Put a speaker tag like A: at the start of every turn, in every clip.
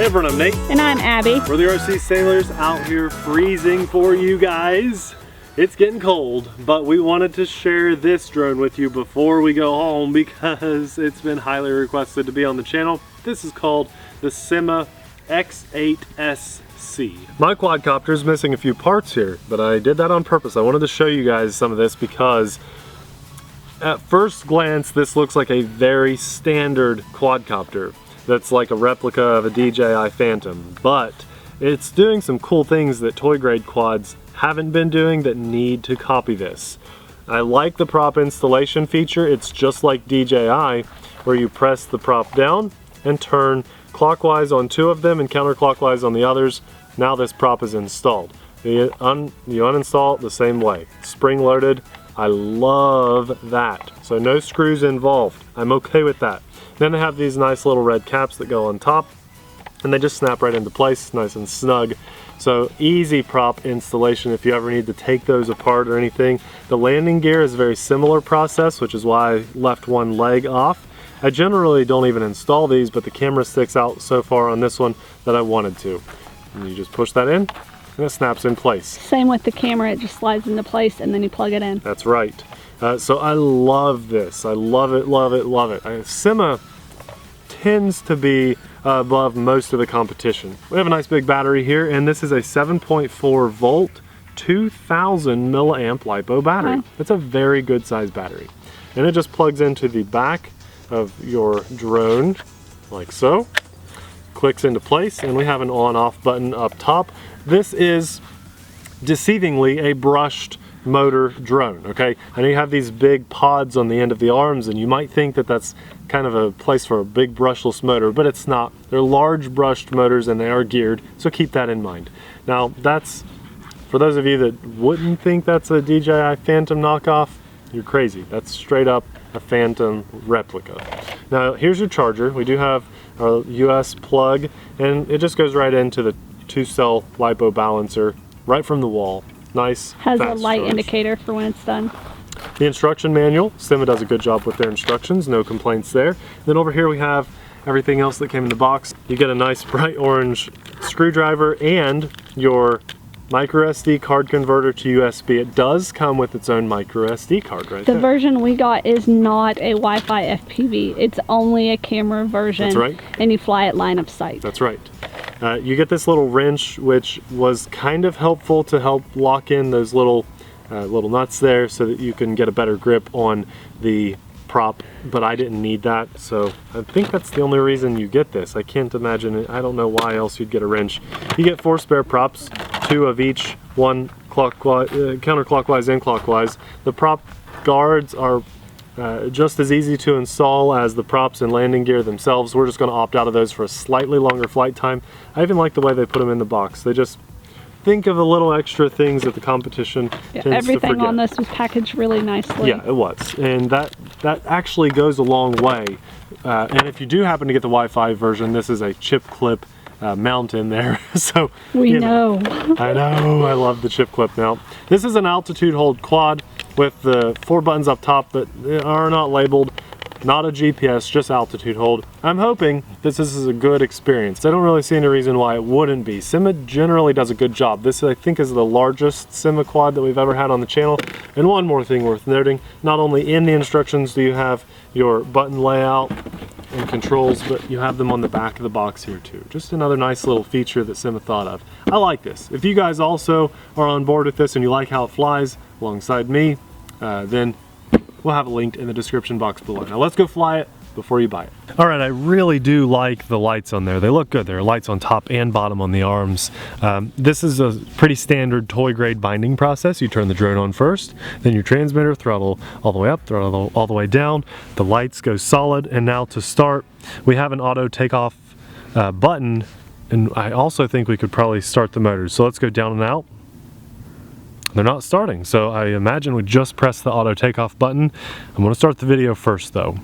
A: Hey everyone, I'm Nate.
B: And I'm Abby.
A: We're the TheRcSaylors out here freezing for you guys. It's getting cold, but we wanted to share this drone with you before we go home because it's been highly requested to be on the channel. This is called the Syma X8SC. My quadcopter is missing a few parts here, but I did that on purpose. I wanted to show you guys some of this because at first glance, this looks like a very standard quadcopter. That's like a replica of a DJI Phantom, but it's doing some cool things that toy grade quads haven't been doing that need to copy this. I like the prop installation feature. It's just like DJI, where you press the prop down and turn clockwise on two of them and counterclockwise on the others. Now this prop is installed. You uninstall it the same way. Spring loaded. I love that. So no screws involved. I'm okay with that. Then they have these nice little red caps that go on top and they just snap right into place, nice and snug. So easy prop installation if you ever need to take those apart or anything. The landing gear is a very similar process, which is why I left one leg off. I generally don't even install these, but the camera sticks out so far on this one that I wanted to. And you just push that in and it snaps in place.
B: Same with the camera, it just slides into place and then you plug it in.
A: That's right. So I love this. I love it, love it, love it. Syma tends to be above most of the competition. We have a nice big battery here, and this is a 7.4 volt, 2000 milliamp LiPo battery.
B: Wow.
A: It's a very good size battery. And it just plugs into the back of your drone, like so. Clicks into place, and we have an on-off button up top. This is deceivingly a brushed motor drone, okay? I know you have these big pods on the end of the arms and you might think that that's kind of a place for a big brushless motor, but it's not. They're large brushed motors and they are geared, so keep that in mind. Now that's, for those of you that wouldn't think that's a DJI Phantom knockoff, you're crazy. That's straight up a Phantom replica. Now here's your charger. We do have our US plug and it just goes right into the 2-cell LiPo balancer right from the wall. Nice,
B: has a light
A: charge.
B: indicator for when it's done.
A: The instruction manual, Syma does a good job with their instructions, no complaints there. Then over here we have everything else that came in the box. You get a nice bright orange screwdriver and your micro SD card converter to USB. It does come with its own micro SD card right there.
B: The version we got is not a Wi-Fi FPV. It's only a camera version.
A: That's right.
B: And you fly at line of sight.
A: That's right. You get this little wrench, which was kind of helpful to help lock in those little nuts there so that you can get a better grip on the prop, but I didn't need that, so I think that's the only reason you get this. I can't imagine it. I don't know why else you'd get a wrench. You get 4 spare props, 2 of each, one counterclockwise and clockwise. The prop guards are just as easy to install as the props and landing gear themselves. We're just going to opt out of those for a slightly longer flight time. I even like the way they put them in the box. They just think of the little extra things that the competition tends to forget.
B: Everything on this was packaged really nicely.
A: Yeah, it was, and that actually goes a long way. And if you do happen to get the Wi-Fi version, this is a chip clip mount in there. So
B: we know.
A: I know, I love the chip clip mount. This is an altitude hold quad with the 4 buttons up top that are not labeled. Not a GPS, just altitude hold. I'm hoping this is a good experience. I don't really see any reason why it wouldn't be. Syma generally does a good job. This, I think, is the largest Syma quad that we've ever had on the channel. And one more thing worth noting, not only in the instructions do you have your button layout and controls, but you have them on the back of the box here too. Just another nice little feature that Syma thought of. I like this. If you guys also are on board with this and you like how it flies alongside me, then we'll have it linked in the description box below. Now let's go fly it before you buy it. All right, I really do like the lights on there. They look good. There are lights on top and bottom on the arms. This is a pretty standard toy grade binding process. You turn the drone on first, then your transmitter, throttle all the way up, throttle all the way down. The lights go solid, and now to start, we have an auto takeoff button, and I also think we could probably start the motors. So let's go down and out. They're not starting, so I imagine we just press the auto takeoff button. I'm going to start the video first though.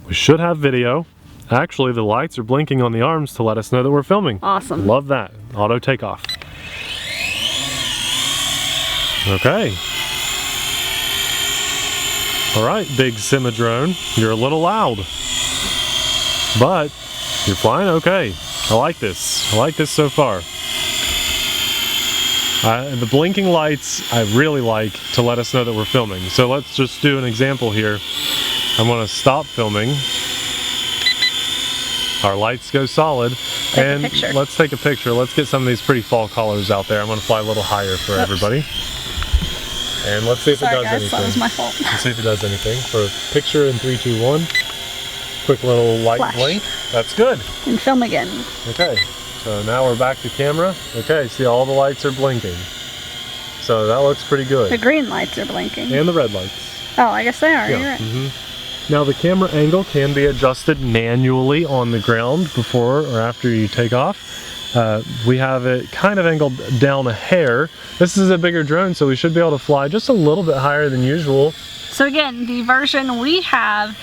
A: We should have video. Actually, the lights are blinking on the arms to let us know that we're filming.
B: Awesome.
A: Love that. Auto takeoff. Okay. All right, big Syma drone. You're a little loud, but you're flying okay. I like this. I like this so far. The blinking lights I really like to let us know that we're filming. So let's just do an example here. I'm going to stop filming. Our lights go solid. And let's take a picture. Let's get some of these pretty fall colors out there. I'm going to fly a little higher for everybody. And let's see if it does anything.
B: That was my fault.
A: Let's see if it does anything. For a picture in 3, 2, 1. Quick little light blink. That's good.
B: And film again.
A: Okay. So now we're back to camera. Okay, see all the lights are blinking. So that looks pretty good.
B: The green lights are blinking.
A: And the red lights.
B: Oh, I guess they are.
A: Yeah.
B: You're right.
A: Now the camera angle can be adjusted manually on the ground before or after you take off. We have it kind of angled down a hair. This is a bigger drone, so we should be able to fly just a little bit higher than usual.
B: So again, the version we have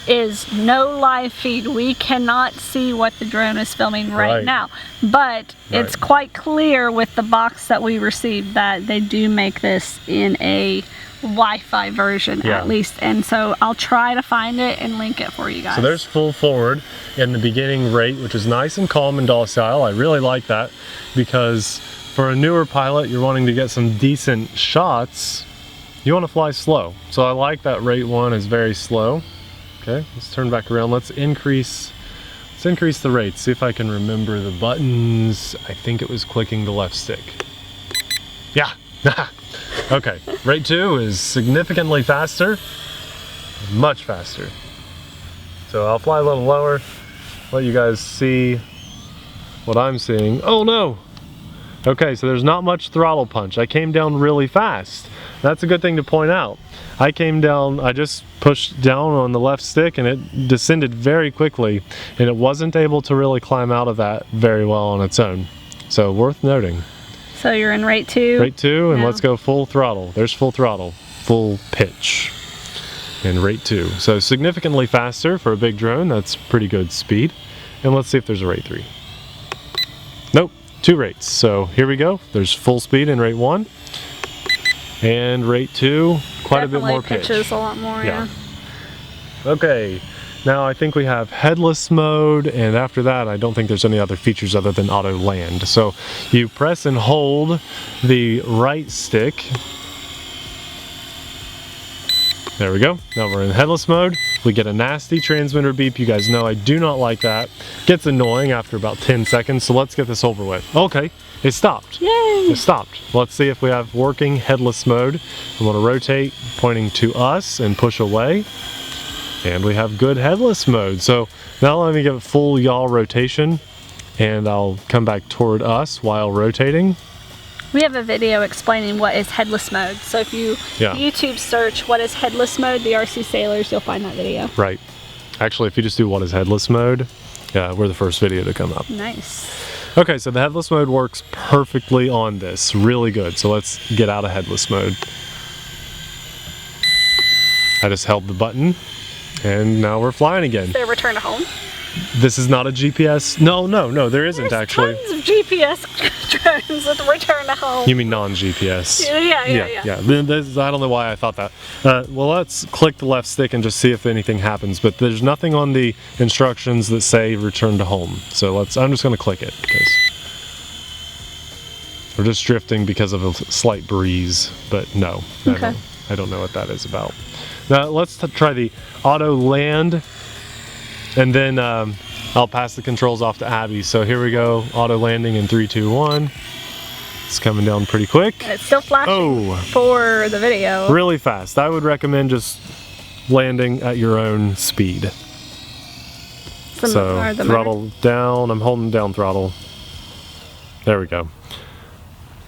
B: is no live feed. We cannot see what the drone is filming right now, but it's quite clear with the box that we received that they do make this in a Wi-Fi version at least, and so I'll try to find it and link it for you guys.
A: So there's full forward in the beginning rate, which is nice and calm and docile. I really like that because for a newer pilot, you're wanting to get some decent shots, you want to fly slow. So I like that rate 1 is very slow. Okay, let's turn back around. Let's increase the rate. See if I can remember the buttons. I think it was clicking the left stick. Yeah. Okay, rate 2 is significantly faster, much faster. So I'll fly a little lower, let you guys see what I'm seeing. Oh no! Okay, so there's not much throttle punch. I came down really fast. That's a good thing to point out. I came down, I just pushed down on the left stick and it descended very quickly, and it wasn't able to really climb out of that very well on its own. So worth noting.
B: So you're in rate 2?
A: Rate 2, and let's go full throttle. There's full throttle, full pitch in rate 2. So significantly faster for a big drone. That's pretty good speed. And let's see if there's a rate 3. Nope, 2 rates. So here we go. There's full speed in rate 1. And rate 2, quite a bit more pitch.
B: Pitches a lot more, yeah.
A: Okay, now I think we have headless mode, and after that I don't think there's any other features other than auto land. So you press and hold the right stick. There we go. Now we're in headless mode. We get a nasty transmitter beep. You guys know I do not like that. Gets annoying after about 10 seconds, so let's get this over with. Okay, it stopped.
B: Yay!
A: It stopped. Let's see if we have working headless mode. I'm going to rotate, pointing to us, and push away. And we have good headless mode. So now let me give it full yaw rotation, and I'll come back toward us while rotating.
B: We have a video explaining what is headless mode. So if you YouTube search what is headless mode, TheRcSaylors, you'll find that video.
A: Right. Actually, if you just do what is headless mode, yeah, we're the first video to come up.
B: Nice.
A: Okay, so the headless mode works perfectly on this. Really good. So let's get out of headless mode. I just held the button, and now we're flying again.
B: Is there a return to home?
A: This is not a GPS. No, there isn't. There's actually.
B: Tons of GPS drones with return to home.
A: You mean non-GPS?
B: Yeah.
A: I don't know why I thought that. Well, let's click the left stick and just see if anything happens. But there's nothing on the instructions that say return to home. So I'm just going to click it because we're just drifting because of a slight breeze. But no, I don't know what that is about. Now let's try the auto land. And then I'll pass the controls off to Abby. So here we go, auto landing in 3, 2, 1. It's coming down pretty quick.
B: And it's still flashing for the video.
A: Really fast. I would recommend just landing at your own speed. So throttle down. I'm holding down throttle. There we go.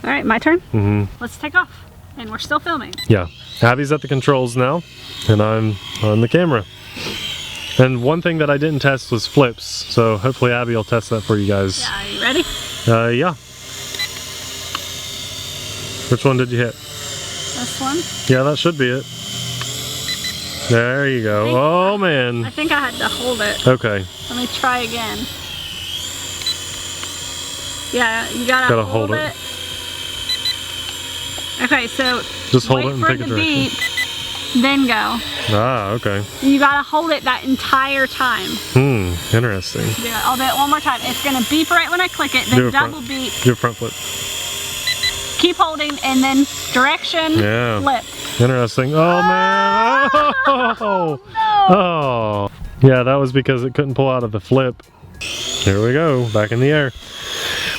B: All right, my turn? Mm-hmm. Let's take off. And we're still filming.
A: Yeah. Abby's at the controls now, and I'm on the camera. And one thing that I didn't test was flips, so hopefully Abby will test that for you guys.
B: Yeah, are you ready?
A: Yeah. Which one did you hit?
B: This one?
A: Yeah, that should be it. There you go. Oh man.
B: I think I had to hold it.
A: Okay.
B: Let me try again. Yeah, you gotta hold it. Okay, so
A: just hold it and take a direction.
B: Beep, then go.
A: Ah, okay.
B: You gotta hold it that entire time.
A: Interesting.
B: I'll do it one more time. It's gonna beep right when I click it, then double beep.
A: Do a front flip.
B: Keep holding, and then direction, flip.
A: Interesting. Oh man! Oh,
B: no.
A: Oh! Yeah, that was because it couldn't pull out of the flip. Here we go, back in the air.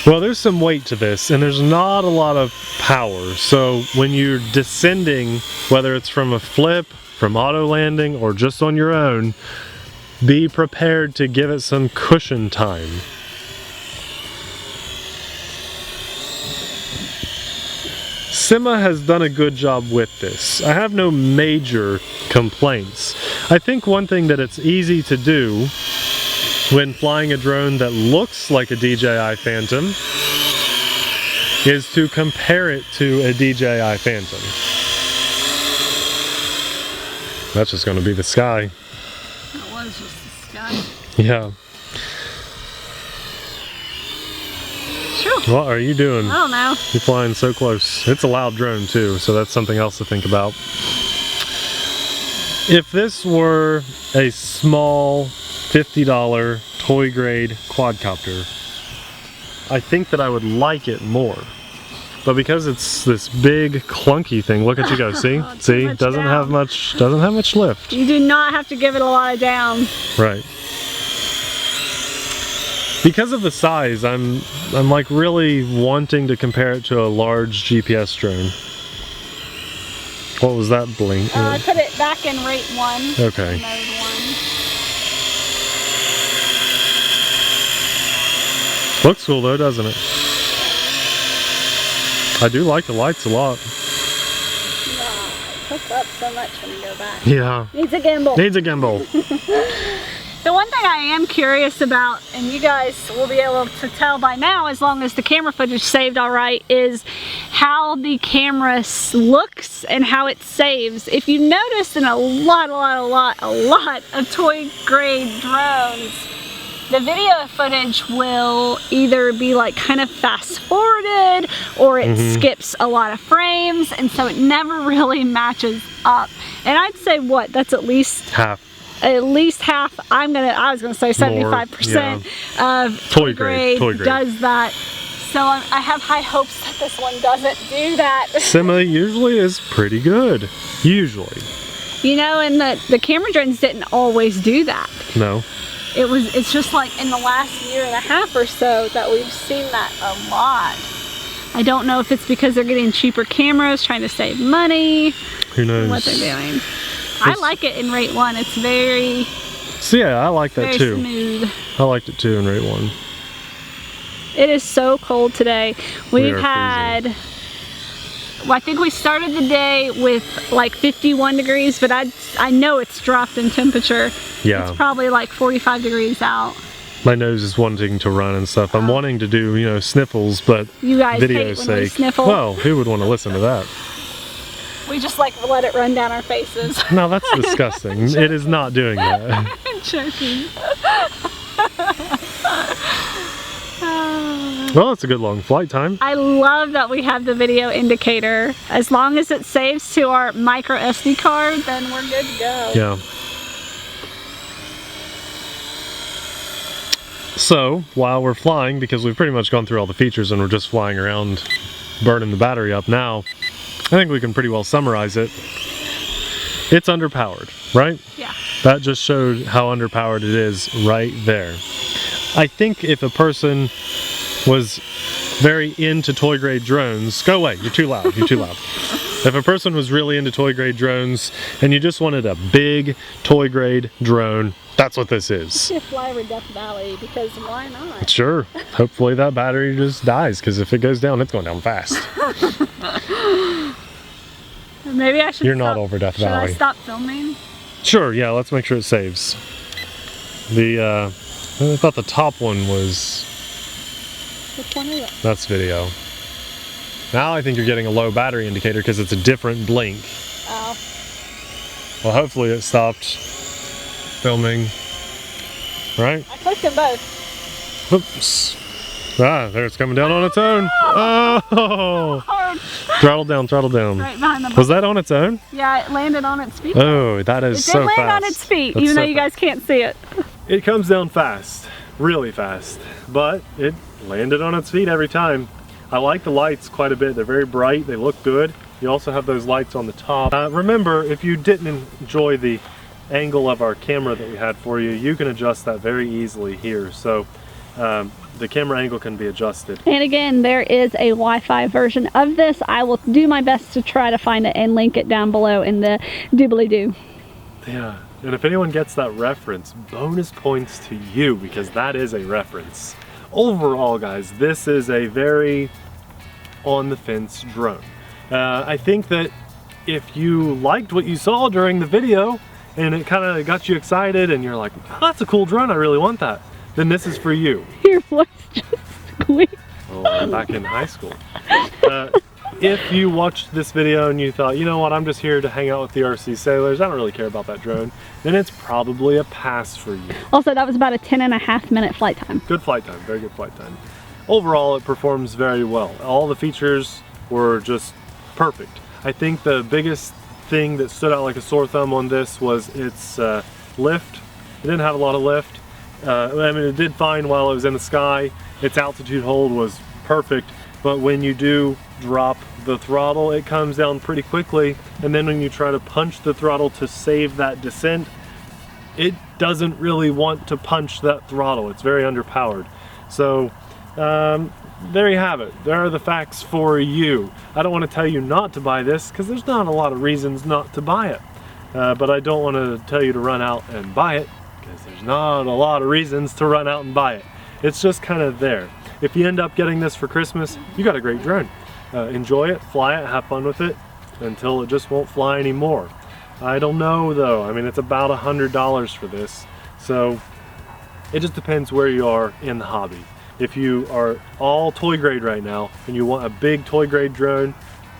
A: Well, there's some weight to this, and there's not a lot of power. So when you're descending, whether it's from a flip, from auto landing, or just on your own, be prepared to give it some cushion time. Syma has done a good job with this. I have no major complaints. I think one thing that it's easy to do when flying a drone that looks like a DJI Phantom is to compare it to a DJI Phantom. That's just going to be the sky.
B: That was just the sky.
A: Yeah.
B: Sure.
A: What are you doing?
B: I don't know.
A: You're flying so close. It's a loud drone too, so that's something else to think about. If this were a small $50 toy grade quadcopter, I think that I would like it more. But because it's this big clunky thing, look at you go, see? See? Doesn't have much lift.
B: You do not have to give it a lot of down.
A: Right. Because of the size, I'm like really wanting to compare it to a large GPS drone. What was that blink?
B: I put it back in rate 1.
A: Okay.
B: Mode 1.
A: Looks cool though, doesn't it? I do like the lights a lot.
B: Yeah, it hooks up so much when you go back.
A: Yeah.
B: Needs a gimbal.
A: Needs a gimbal.
B: The one thing I am curious about, and you guys will be able to tell by now as long as the camera footage saved all right, is how the camera looks and how it saves. If you notice in a lot of toy grade drones, the video footage will either be like kind of fast forwarded or it skips a lot of frames, and so it never really matches up. And I'd say what, that's at least half. At least half. I was gonna say 75% of toy grade does that. So I have high hopes that this one doesn't do that.
A: Syma usually is pretty good. Usually.
B: You know, and the camera drones didn't always do that.
A: No.
B: It's just like in the last year and a half or so that we've seen that a lot. I don't know if it's because they're getting cheaper cameras, trying to save money.
A: Who knows
B: what they're doing. I like it in rate 1. It's very
A: So yeah, I like that too.
B: Smooth.
A: I liked it too in rate 1.
B: It is so cold today. We've had, well, I think we started the day with like 51 degrees, but I know it's dropped in temperature.
A: Yeah.
B: It's probably like 45 degrees out.
A: My nose is wanting to run and stuff. I'm wanting to do, you know, sniffles, but
B: you guys
A: video's
B: hate when we
A: sake.
B: sniffle.
A: Well, who would want to listen to that?
B: We just like let it run down our faces.
A: No, that's disgusting. It is not doing that.
B: I'm joking.
A: Well, it's a good long flight time.
B: I love that we have the video indicator. As long as it saves to our micro SD card, then we're good to go.
A: Yeah. So, while we're flying, because we've pretty much gone through all the features and we're just flying around burning the battery up now, I think we can pretty well summarize it. It's underpowered, right?
B: Yeah.
A: That just showed how underpowered it is right there. I think if a person was very into toy grade drones, go away, you're too loud, you're too loud. If a person was really into toy grade drones and you just wanted a big toy grade drone, that's what this is.
B: You should fly over Death Valley, because why not?
A: Sure. Hopefully that battery just dies, because if it goes down, it's going down fast.
B: Maybe I should
A: You're not over Death Valley.
B: Should I stop filming?
A: Sure, yeah, let's make sure it saves. I thought the top one was...
B: Which one is it?
A: That's video. Now I think you're getting a low battery indicator because it's a different blink.
B: Oh.
A: Well, hopefully it stopped filming. Right?
B: I clicked them both.
A: Oops. Ah, there it's coming down on its own. Oh!
B: Hard.
A: Throttle down, throttle down.
B: Right behind the
A: Was that on its own?
B: Yeah, it landed on its feet.
A: Oh, that is so fast.
B: It did land on its feet,
A: That's
B: even
A: so
B: though you guys can't see it.
A: It comes down fast, really fast, but it landed on its feet every time. I like the lights quite a bit. They're very bright, they look good. You also have those lights on the top. Remember, if you didn't enjoy the angle of our camera that we had for you, you can adjust that very easily here. So the camera angle can be adjusted.
B: And again, there is a Wi-Fi version of this. I will do my best to try to find it and link it down below in the doobly-doo.
A: Yeah, and if anyone gets that reference, bonus points to you, because that is a reference. Overall, guys, this is a very on-the-fence drone. I think that if you liked what you saw during the video and it kind of got you excited and you're like, oh, that's a cool drone, I really want that, then this is for you.
B: Your voice just squeaked.
A: Oh, I'm back in high school. If you watched this video and you thought, you know what, I'm just here to hang out with the TheRcSaylors, I don't really care about that drone, then it's probably a pass for you.
B: Also, that was about a 10.5-minute flight time.
A: Good flight time, very good flight time. Overall, it performs very well. All the features were just perfect. I think the biggest thing that stood out like a sore thumb on this was its lift. It didn't have a lot of lift. I mean, it did fine while it was in the sky. Its altitude hold was perfect, but when you do drop the throttle, it comes down pretty quickly, and then when you try to punch the throttle to save that descent, it doesn't really want to punch that throttle. It's very underpowered. So there you have it. There are the facts for you. I don't want to tell you not to buy this because there's not a lot of reasons not to buy it. But I don't want to tell you to run out and buy it because there's not a lot of reasons to run out and buy it. It's just kind of there. If you end up getting this for Christmas, you got a great drone. Enjoy it, fly it, have fun with it until it just won't fly anymore. I don't know though. I mean, it's about $100 for this. So it just depends where you are in the hobby. If you are all toy grade right now and you want a big toy grade drone,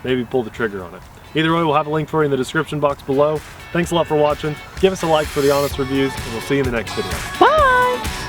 A: maybe pull the trigger on it. Either way, we'll have a link for you in the description box below. Thanks a lot for watching. Give us a like for the honest reviews, and we'll see you in the next video.
B: Bye!